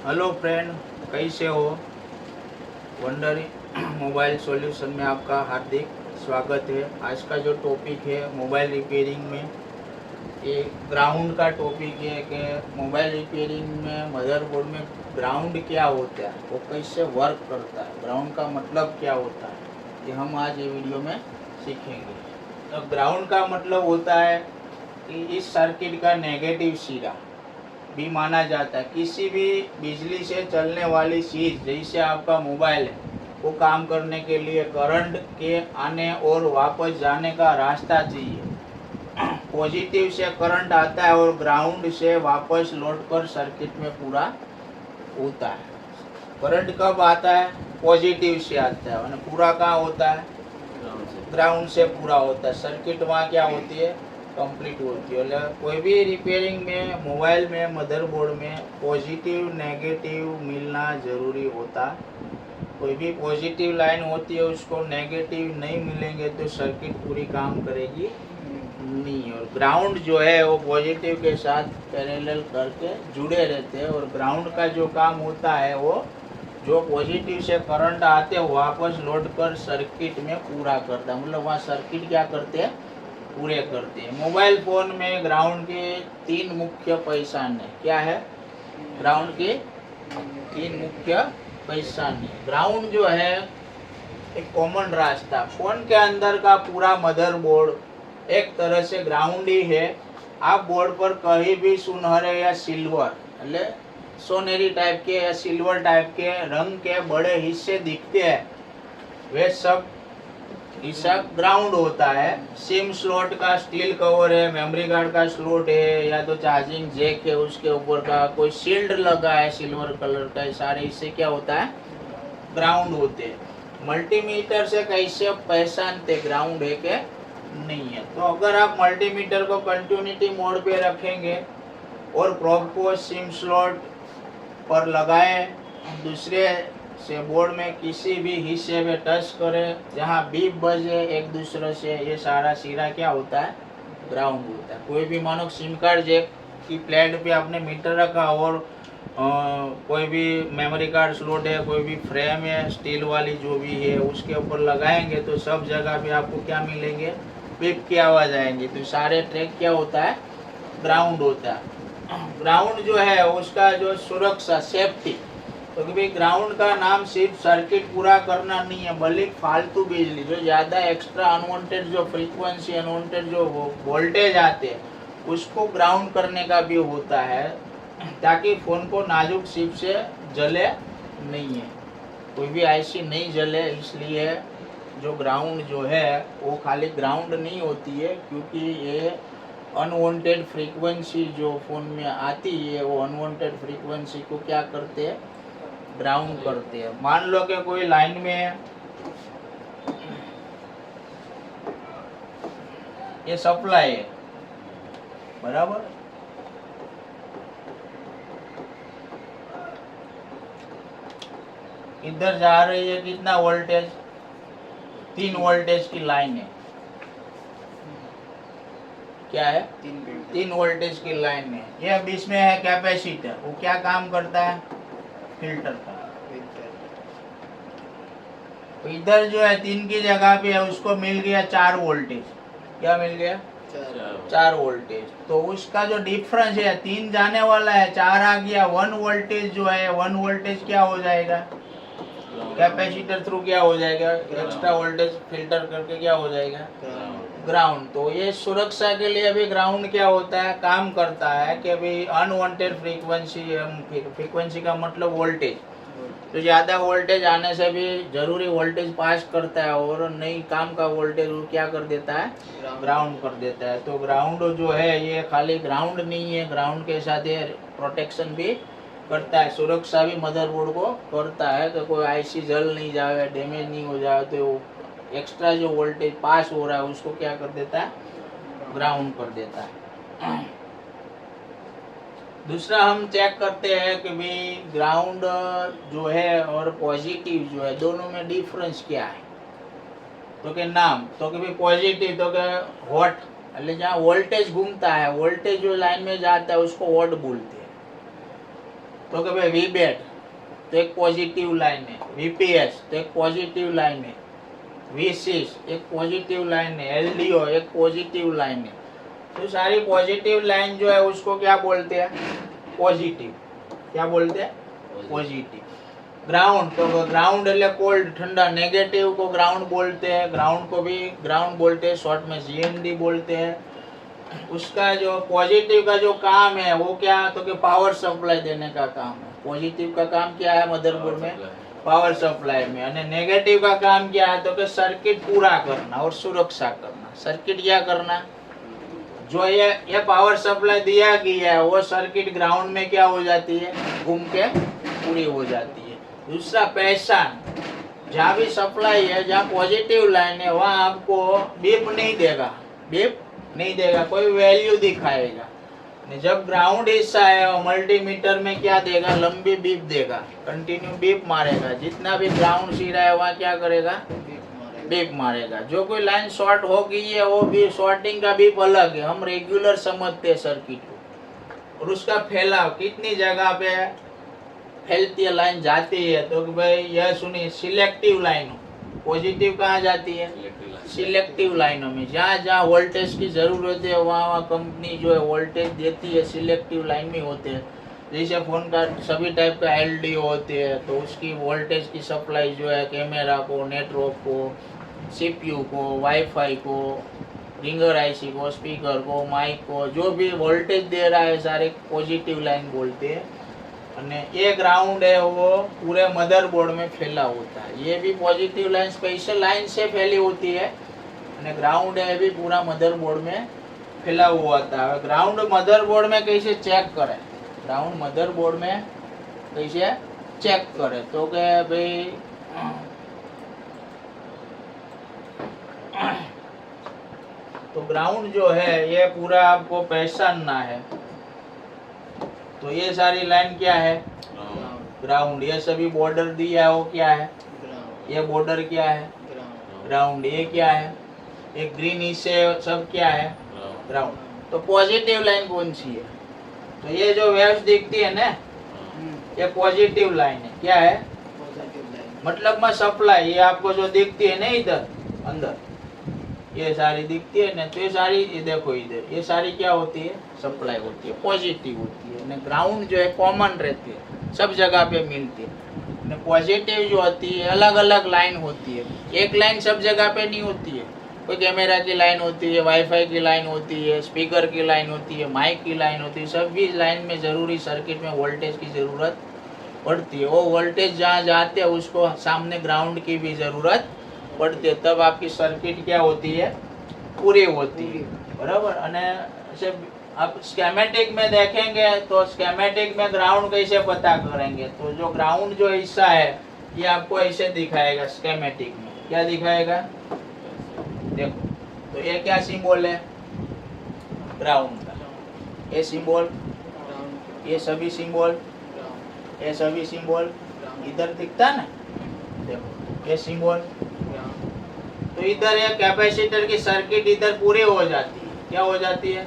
Hello friend, कैसे हो? Wonder mobile solution में आपका हार्दिक स्वागत है। आज का जो टॉपिक है मोबाइल रिपेयरिंग में, ये ग्राउंड का टॉपिक है कि मोबाइल रिपेयरिंग में मदरबोर्ड में ग्राउंड क्या होता है, वो कैसे वर्क करता है, ग्राउंड का मतलब क्या होता है, ये हम आज ये वीडियो में सीखेंगे। तो ग्राउंड का मतलब होता है कि इस सर्किट का नेगेटिव सिरा भी माना जाता है। किसी भी बिजली से चलने वाली चीज़ जैसे आपका मोबाइल है, वो काम करने के लिए करंट के आने और वापस जाने का रास्ता चाहिए। पॉजिटिव से करंट आता है और ग्राउंड से वापस लौटकर सर्किट में पूरा होता है। करंट कब आता है? पॉजिटिव से आता है, और पूरा कहाँ होता है? ग्राउंड से पूरा होता है। सर्किट वहाँ क्या होती है? कंप्लीट होती है। कोई भी रिपेयरिंग में, मोबाइल में, मदरबोर्ड में पॉजिटिव नेगेटिव मिलना ज़रूरी होता। कोई भी पॉजिटिव लाइन होती है, उसको नेगेटिव नहीं मिलेंगे तो सर्किट पूरी काम करेगी नहीं। और ग्राउंड जो है वो पॉजिटिव के साथ पैरेलल करके जुड़े रहते हैं, और ग्राउंड का जो काम होता है वो जो पॉजिटिव से करंट आते हैं वापस लौट कर सर्किट में पूरा करता है। मतलब वहाँ सर्किट क्या करते हैं? पूरे करते हैं। मोबाइल फ़ोन में ग्राउंड के 3 मुख्य पहचान है। क्या है? ग्राउंड के 3 मुख्य पहचान है। ग्राउंड जो है एक कॉमन रास्ता, फ़ोन के अंदर का पूरा मदरबोर्ड एक तरह से ग्राउंड ही है। आप बोर्ड पर कहीं भी सुनहरे या सिल्वर, मतलब सोनेरी टाइप के या सिल्वर टाइप के रंग के बड़े हिस्से दिखते हैं, वे सब हिस्सा ग्राउंड होता है। सिम स्लॉट का स्टील कवर है, मेमोरी कार्ड का स्लॉट है, या तो चार्जिंग जैक है, उसके ऊपर का कोई शील्ड लगा है सिल्वर कलर का, सारे हिस्से क्या होता है? ग्राउंड होते हैं। मल्टीमीटर से कैसे पहचानते ग्राउंड है कि नहीं है? तो अगर आप मल्टीमीटर को कंटिन्यूटी मोड पे रखेंगे और प्रोब को सिम स्लॉट पर लगाएं, दूसरे से बोर्ड में किसी भी हिस्से में टच करें, जहां बीप बजे एक दूसरे से, ये सारा सिरा क्या होता है? ग्राउंड होता है। कोई भी मानो सिम कार्ड जैक की प्लेट पे आपने मीटर रखा और कोई भी मेमोरी कार्ड स्लॉट है, कोई भी फ्रेम है स्टील वाली जो भी है, उसके ऊपर लगाएंगे तो सब जगह पे आपको क्या मिलेंगे? बीप की आवाज़ आएंगी। तो सारे ट्रैक क्या होता है? ग्राउंड होता है। ग्राउंड जो है उसका जो सुरक्षा, सेफ्टी, तो कि भाई ग्राउंड का नाम सिर्फ सर्किट पूरा करना नहीं है, बल्कि फालतू बिजली जो ज़्यादा एक्स्ट्रा अनवांटेड जो फ्रीक्वेंसी, अनवांटेड जो वोल्टेज आते हैं, उसको ग्राउंड करने का भी होता है, ताकि फ़ोन को नाजुक चिप से जले नहीं है, कोई भी आईसी नहीं जले। इसलिए जो ग्राउंड जो है वो खाली ग्राउंड नहीं होती है, क्योंकि ये अनवांटेड फ्रीक्वेंसी जो फ़ोन में आती है, वो अनवांटेड फ्रीक्वेंसी को क्या करते हैं? ग्राउंड करते हैं। मान लो कि कोई लाइन में ये सप्लाई है, बराबर, इधर जा रही है कितना वोल्टेज? 3 वोल्टेज की लाइन है। क्या है? 3 वोल्टेज की लाइन है। ये बीच में है कैपेसिटर, वो क्या काम करता है? फिल्टर का। तो इधर जो है 3 की जगह पे है, उसको मिल गया 4 वोल्टेज। क्या मिल गया? 4 वोल्टेज। तो उसका जो डिफरेंस है, 3 जाने वाला है, 4 आ गया, 1 वोल्टेज जो है, 1 वोल्टेज क्या हो जाएगा? कैपेसिटर थ्रू क्या हो जाएगा? एक्स्ट्रा वोल्टेज फिल्टर करके क्या हो जाएगा? ग्राउंड। तो ये सुरक्षा के लिए भी ग्राउंड क्या होता है? काम करता है कि भाई अनवांटेड फ्रीक्वेंसी, फ्रीक्वेंसी का मतलब वोल्टेज, तो ज़्यादा वोल्टेज आने से भी जरूरी वोल्टेज पास करता है, और नई काम का वोल्टेज वो क्या कर देता है? ग्राउंड कर देता है। तो ग्राउंड जो है ये खाली ग्राउंड नहीं है, ग्राउंड के साथ ये प्रोटेक्शन भी करता है, सुरक्षा भी मदरबोर्ड को करता है कि कोई आईसी जल नहीं जाए, डैमेज नहीं हो जाए, तो एक्स्ट्रा जो वोल्टेज पास हो रहा है उसको क्या कर देता है? ग्राउंड कर देता है। दूसरा हम चेक करते हैं कि भाई ग्राउंड जो है और पॉजिटिव जो है, दोनों में डिफरेंस क्या है? तो के नाम, तो कि भाई पॉजिटिव तो के वोट, એટલે जहाँ वोल्टेज घूमता है, वोल्टेज जो लाइन में जाता है उसको वोट बोलते हैं। तो कि भाई वीबेट तो एक पॉजिटिव लाइन है, वीपीएस तो एक पॉजिटिव लाइन है, वीसीस एक पॉजिटिव लाइन है, एलडीओ एक पॉजिटिव लाइन है। तो सारी पॉजिटिव लाइन जो है उसको क्या बोलते हैं? पॉजिटिव। क्या बोलते हैं? पॉजिटिव। ग्राउंड तो ग्राउंड એટલે कोल्ड ठंडा, नेगेटिव को ग्राउंड बोलते हैं, ग्राउंड को भी ग्राउंड बोलते हैं, शॉर्ट में जीएनडी बोलते हैं। उसका जो पॉजिटिव का जो काम है वो क्या, तो कि पावर सप्लाई देने का काम है। पॉजिटिव का काम क्या है मदरबोर्ड में? पावर सप्लाई में। અને नेगेटिव का काम क्या है, तो कि सर्किट पूरा करना और सुरक्षा करना। सर्किट क्या करना, जो ये पावर सप्लाई दिया गया है वो सर्किट ग्राउंड में क्या हो जाती है, घूम के पूरी हो जाती है। दूसरा पहचान, जहाँ भी सप्लाई है, जहाँ पॉजिटिव लाइन है वहाँ आपको बीप नहीं देगा, बीप नहीं देगा, कोई वैल्यू दिखाएगा। जब ग्राउंड हिस्सा है मल्टीमीटर में क्या देगा, लंबी बीप देगा, कंटिन्यू बीप मारेगा। जितना भी ग्राउंड सिरा है वहाँ क्या करेगा, बीप मारेगा। जो कोई लाइन शॉर्ट हो गई है वो भी शॉर्टिंग का बीप अलग है, हम रेगुलर समझते हैं सर्किट को। और उसका फैलाव कितनी जगह पे फैलती है, लाइन जाती है, तो भाई यह सुनिए सिलेक्टिव लाइन, पॉजिटिव कहाँ जाती है, सिलेक्टिव लाइनों में। जहाँ जहाँ वोल्टेज की जरूरत है वहाँ वहाँ कंपनी जो है वोल्टेज देती है, सिलेक्टिव लाइन में होते हैं। जैसे फोन का सभी टाइप का एलडीओ होते हैं तो उसकी वोल्टेज की सप्लाई जो है कैमरा को, नेटवर्क को, सीपीयू को, वाईफाई को, रिंगर आईसी को, स्पीकर को, माइक को, जो भी वोल्टेज दे रहा है सारे पॉजिटिव लाइन बोलते हैं। અને ये ग्राउंड है वो पूरे मदरबोर्ड में फैला होता है। ये भी पॉजिटिव लाइन स्पेशल लाइन से फैली होती है અને ग्राउंड है भी पूरा मदरबोर्ड में फैला हुआ होता है। ग्राउंड मदरबोर्ड में कैसे चेक करें, ग्राउंड मदरबोर्ड में कैसे चेक करें, तो के भाई तो ग्राउंड जो है ये पूरा आपको पहचानना है। तो ये सारी लाइन क्या है, ग्राउंड। ये सभी बॉर्डर दिया है वो क्या है, ये बॉर्डर क्या है, ग्राउंड। ये क्या है, एक ग्रीन इससे सब क्या है, ग्राउंड। तो पॉजिटिव लाइन कौन सी है, तो ये जो वेव्स दिखती है ना ये पॉजिटिव लाइन है। क्या है, मतलब में सप्लाई, ये आपको जो दिखती है ना इधर अंदर ये सारी दिखती है ना, तो ये सारी ये देखो इधर ये सारी क्या होती है, सप्लाई होती है, पॉजिटिव होती है। ग्राउंड जो है कॉमन रहती है, सब जगह पे मिलती है। पॉजिटिव जो होती है अलग अलग लाइन होती है, एक लाइन सब जगह पे नहीं होती है। कोई कैमरा की लाइन होती है, वाईफाई की लाइन होती है, स्पीकर की लाइन होती है, माइक की लाइन होती है। सभी लाइन में जरूरी सर्किट में वोल्टेज की जरूरत पड़ती है। वो वोल्टेज जहाँ जाते हैं उसको सामने ग्राउंड की भी जरूरत पड़ती है, तब आपकी सर्किट क्या होती है, पूरी होती है, बराबर। અને आप स्केमेटिक में देखेंगे तो स्केमेटिक में ग्राउंड कैसे पता करेंगे, तो जो ग्राउंड जो हिस्सा है ये आपको ऐसे दिखाएगा स्केमेटिक में। क्या दिखाएगा, देखो तो ये क्या सिंबल है, ग्राउंड का। ये सिंबल, ये सभी सिंबल, ये सभी सिंबल इधर दिखता ना, देखो ये सिंबल। तो इधर ये कैपेसिटर की सर्किट इधर पूरी हो जाती है, क्या हो जाती है,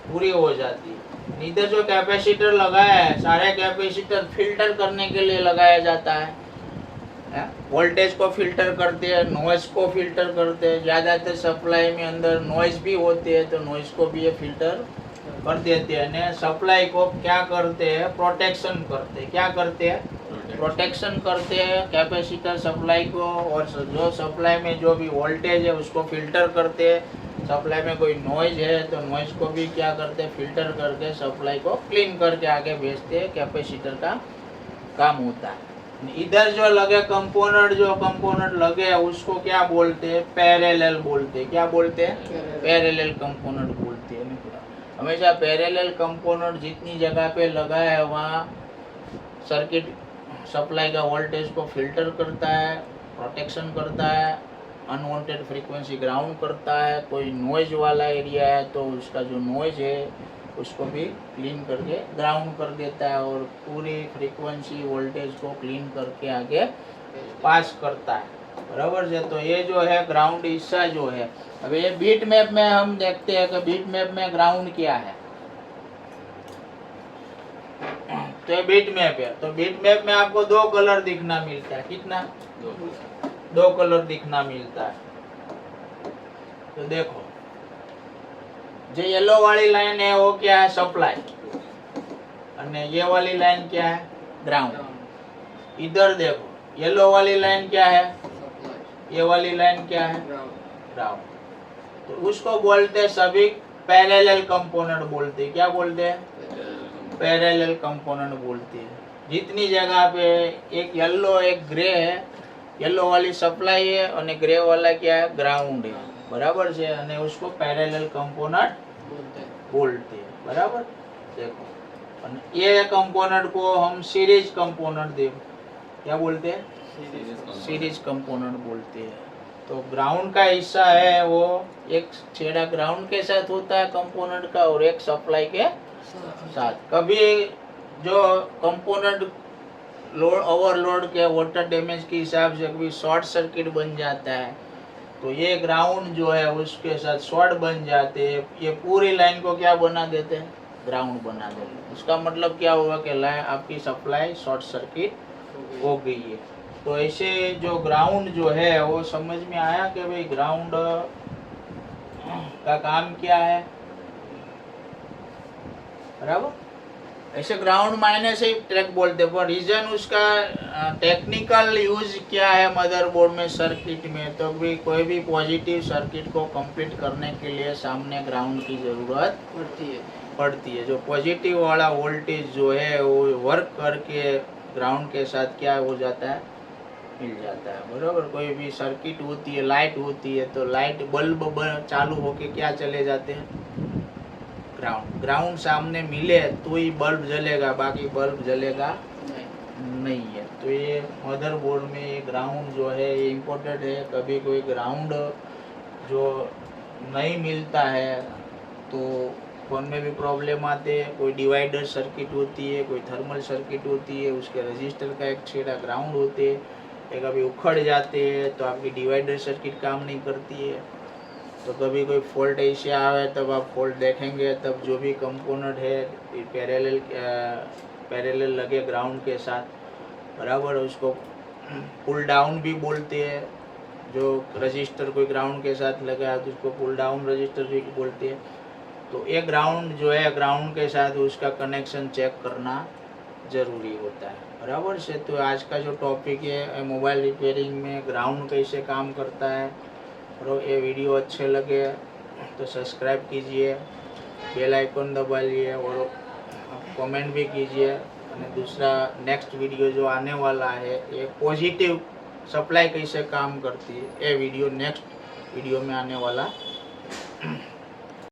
पूरी हो जाती है। इधर जो कैपेसिटर लगाया है सारे कैपेसिटर फिल्टर करने के लिए लगाया जाता है, वोल्टेज को फिल्टर करते हैं, नॉइज को फिल्टर करते हैं। ज़्यादातर सप्लाई में अंदर नॉइज भी होते हैं तो नॉइज को भी ये फिल्टर कर देते हैं। सप्लाई को क्या करते हैं, प्रोटेक्शन करते हैं। क्या करते हैं, प्रोटेक्शन करते हैं कैपेसिटर सप्लाई को। और जो सप्लाई में जो भी वोल्टेज है उसको फिल्टर करते हैं। सप्लाई में कोई नॉइज है तो नॉइज को भी क्या करते हैं, फिल्टर करके सप्लाई को क्लीन करके आगे भेजते हैं। कैपेसिटर का काम होता है। इधर जो लगे कंपोनेंट, जो कंपोनेंट लगे उसको क्या बोलते हैं, पैरेलल बोलते हैं। क्या बोलते हैं, पैरेलल कंपोनेंट बोलते हैं। हमेशा पैरेलल कंपोनेंट जितनी जगह पे लगा है वहाँ सर्किट सप्लाई का वोल्टेज को फिल्टर करता है, प्रोटेक्शन करता है, अनवांटेड फ्रीक्वेंसी ग्राउंड करता है। कोई नॉइज वाला एरिया है तो उसका जो नॉइज है उसको भी क्लीन करके ग्राउंड कर देता है और पूरी फ्रीक्वेंसी वोल्टेज को क्लीन करके आगे पास करता है, बराबर है। तो ये जो है ग्राउंड हिस्सा जो है। अब ये बीट मैप में हम देखते हैं कि बीट मैप में ग्राउंड क्या है। तो ये बीट मैप है। तो बीट मैप में आपको 2 कलर दिखना मिलता है। कितना? 2 कलर दिखना मिलता है। तो देखो, जो येलो वाली लाइन है वो क्या है? सप्लाई। और ये वाली लाइन क्या है? ग्राउंड। इधर देखो, येलो वाली लाइन क्या है? ये वाली लाइन क्या है? ग्राउंड। तो उसको बोलते हैं सभी पैरेलल कंपोनेंट बोलते हैं। क्या बोलते हैं? पैरेलल कंपोनेंट बोलते हैं। जितनी जगह पे एक येलो एक ग्रे है, येलो वाली सप्लाई है और ग्रे वाला क्या है? ग्राउंड है। बराबर છે અને उसको पैरेलल कंपोनेंट बोलते हैं। बराबर। देखो, और ये कंपोनेंट को हम सीरीज कंपोनेंट दे, क्या बोलते हैं? सीरीज कंपोनेंट बोलते हैं। तो ग्राउंड का हिस्सा है वो एक छेड़ा ग्राउंड के साथ होता है कंपोनेंट का और एक सप्लाई के साथ। कभी जो कंपोनेंट लोड ओवरलोड के वाटर डैमेज के हिसाब से कभी शॉर्ट सर्किट बन जाता है, तो ये ग्राउंड जो है उसके साथ शॉर्ट बन जाते हैं। ये पूरी लाइन को क्या बना देते हैं? ग्राउंड बना देते हैं। उसका मतलब क्या हुआ कि लाइन आपकी सप्लाई शॉर्ट सर्किट हो गई है। तो ऐसे जो ग्राउंड जो है वो समझ में आया कि भाई ग्राउंड का काम क्या है। बराबर। ऐसे ग्राउंड मायने से ट्रैक बोलते हैं, पर रीजन उसका टेक्निकल यूज क्या है मदरबोर्ड में, सर्किट में, तो भी कोई भी पॉजिटिव सर्किट को कंप्लीट करने के लिए सामने ग्राउंड की जरूरत पड़ती है। जो पॉजिटिव वाला वोल्टेज जो है वो वर्क करके ग्राउंड के साथ क्या हो जाता है? मिल जाता है। बराबर। कोई भी सर्किट होती है, लाइट होती है, तो लाइट बल्ब चालू होके क्या चले जाते हैं? ग्राउंड। ग्राउंड सामने मिले तो ही बल्ब जलेगा, बाकी बल्ब जलेगा नहीं है। तो ये मदरबोर्ड में ये ग्राउंड जो है ये इम्पोर्टेंट है। कभी कोई ग्राउंड जो नहीं मिलता है तो फोन में भी प्रॉब्लम आते हैं। कोई डिवाइडर सर्किट होती है, कोई थर्मल सर्किट होती है, उसके रजिस्टर का एक छेड़ा ग्राउंड होते हैं, एक अभी उखड़ जाते हैं तो आपकी डिवाइडर सर्किट काम नहीं करती है। तो कभी कोई फॉल्ट ऐसे आवे तब आप फॉल्ट देखेंगे, तब जो भी कंपोनेंट है पैरेलल लगे ग्राउंड के साथ, बराबर, उसको पुल डाउन भी बोलते हैं। जो रजिस्टर कोई ग्राउंड के साथ लगा है तो उसको पुल डाउन रजिस्टर भी बोलते हैं। तो ये ग्राउंड जो है ग्राउंड के साथ उसका कनेक्शन चेक करना ज़रूरी होता है। बराबर से। तो आज का जो टॉपिक है मोबाइल रिपेयरिंग में ग्राउंड कैसे काम करता है, और ये वीडियो अच्छे लगे तो सब्सक्राइब कीजिए, बेल आइकन दबाइए और कमेंट भी कीजिए। और दूसरा नेक्स्ट वीडियो जो आने वाला है ये पॉजिटिव सप्लाई कैसे काम करती है, ये वीडियो नेक्स्ट वीडियो में आने वाला